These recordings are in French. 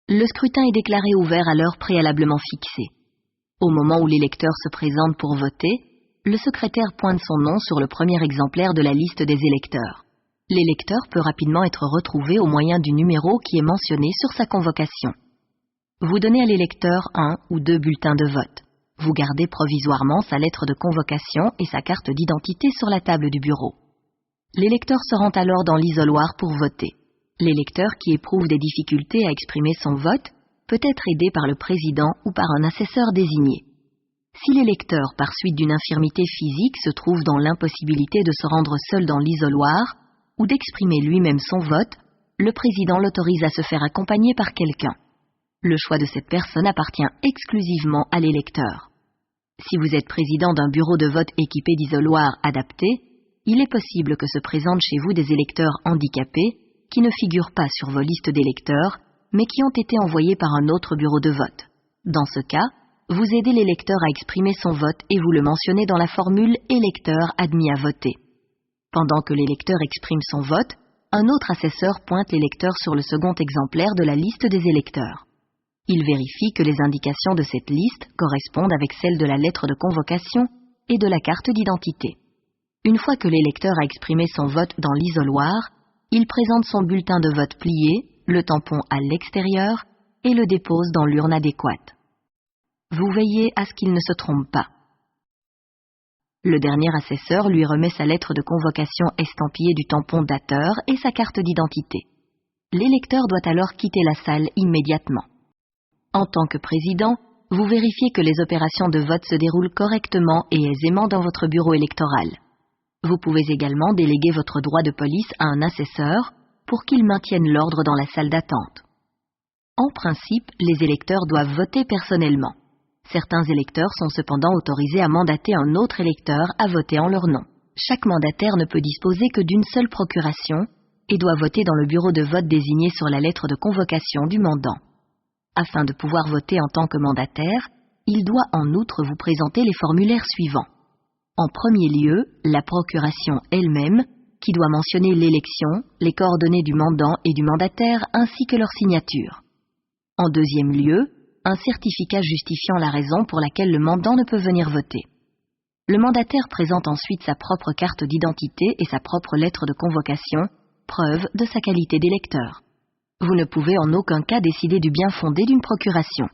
Le scrutin est déclaré ouvert à l'heure préalablement fixée. Au moment où l'électeur se présente pour voter, le secrétaire pointe son nom sur le premier exemplaire de la liste des électeurs. L'électeur peut rapidement être retrouvé au moyen du numéro qui est mentionné sur sa convocation. Vous donnez à l'électeur 1 ou 2 bulletins de vote. Vous gardez provisoirement sa lettre de convocation et sa carte d'identité sur la table du bureau. L'électeur se rend alors dans l'isoloir pour voter. L'électeur qui éprouve des difficultés à exprimer son vote peut être aidé par le président ou par un assesseur désigné. Si l'électeur, par suite d'une infirmité physique, se trouve dans l'impossibilité de se rendre seul dans l'isoloir ou d'exprimer lui-même son vote, le président l'autorise à se faire accompagner par quelqu'un. Le choix de cette personne appartient exclusivement à l'électeur. Si vous êtes président d'un bureau de vote équipé d'isoloirs adaptés, il est possible que se présentent chez vous des électeurs handicapés qui ne figurent pas sur vos listes d'électeurs, mais qui ont été envoyés par un autre bureau de vote. Dans ce cas, vous aidez l'électeur à exprimer son vote et vous le mentionnez dans la formule « électeur admis à voter ». Pendant que l'électeur exprime son vote, un autre assesseur pointe l'électeur sur le second exemplaire de la liste des électeurs. Il vérifie que les indications de cette liste correspondent avec celles de la lettre de convocation et de la carte d'identité. Une fois que l'électeur a exprimé son vote dans l'isoloir, il présente son bulletin de vote plié, le tampon à l'extérieur et le dépose dans l'urne adéquate. Vous veillez à ce qu'il ne se trompe pas. Le dernier assesseur lui remet sa lettre de convocation estampillée du tampon dateur et sa carte d'identité. L'électeur doit alors quitter la salle immédiatement. En tant que président, vous vérifiez que les opérations de vote se déroulent correctement et aisément dans votre bureau électoral. Vous pouvez également déléguer votre droit de police à un assesseur pour qu'il maintienne l'ordre dans la salle d'attente. En principe, les électeurs doivent voter personnellement. Certains électeurs sont cependant autorisés à mandater un autre électeur à voter en leur nom. Chaque mandataire ne peut disposer que d'une seule procuration et doit voter dans le bureau de vote désigné sur la lettre de convocation du mandant. Afin de pouvoir voter en tant que mandataire, il doit en outre vous présenter les formulaires suivants. En premier lieu, la procuration elle-même, qui doit mentionner l'élection, les coordonnées du mandant et du mandataire ainsi que leur signature. En deuxième lieu, un certificat justifiant la raison pour laquelle le mandant ne peut venir voter. Le mandataire présente ensuite sa propre carte d'identité et sa propre lettre de convocation, preuve de sa qualité d'électeur. Vous ne pouvez en aucun cas décider du bien fondé d'une procuration.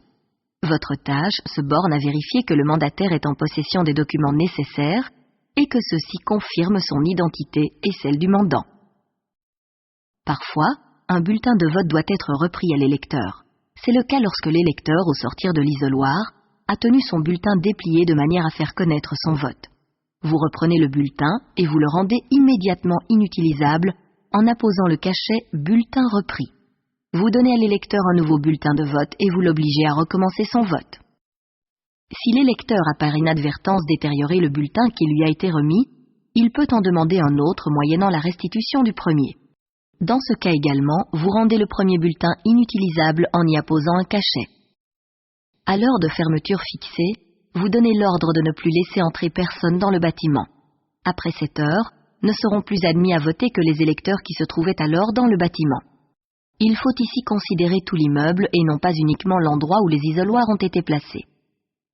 Votre tâche se borne à vérifier que le mandataire est en possession des documents nécessaires et que ceux-ci confirment son identité et celle du mandant. Parfois, un bulletin de vote doit être repris à l'électeur. C'est le cas lorsque l'électeur, au sortir de l'isoloir, a tenu son bulletin déplié de manière à faire connaître son vote. Vous reprenez le bulletin et vous le rendez immédiatement inutilisable en apposant le cachet « bulletin repris ». Vous donnez à l'électeur un nouveau bulletin de vote et vous l'obligez à recommencer son vote. Si l'électeur a par inadvertance détérioré le bulletin qui lui a été remis, il peut en demander un autre moyennant la restitution du premier. Dans ce cas également, vous rendez le premier bulletin inutilisable en y apposant un cachet. À l'heure de fermeture fixée, vous donnez l'ordre de ne plus laisser entrer personne dans le bâtiment. Après cette heure, ne seront plus admis à voter que les électeurs qui se trouvaient alors dans le bâtiment. Il faut ici considérer tout l'immeuble et non pas uniquement l'endroit où les isoloirs ont été placés.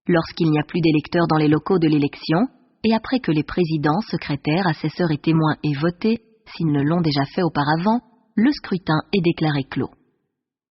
Lorsqu'il n'y a plus d'électeurs dans les locaux de l'élection, et après que les présidents, secrétaires, assesseurs et témoins aient voté, s'ils ne l'ont déjà fait auparavant, le scrutin est déclaré clos.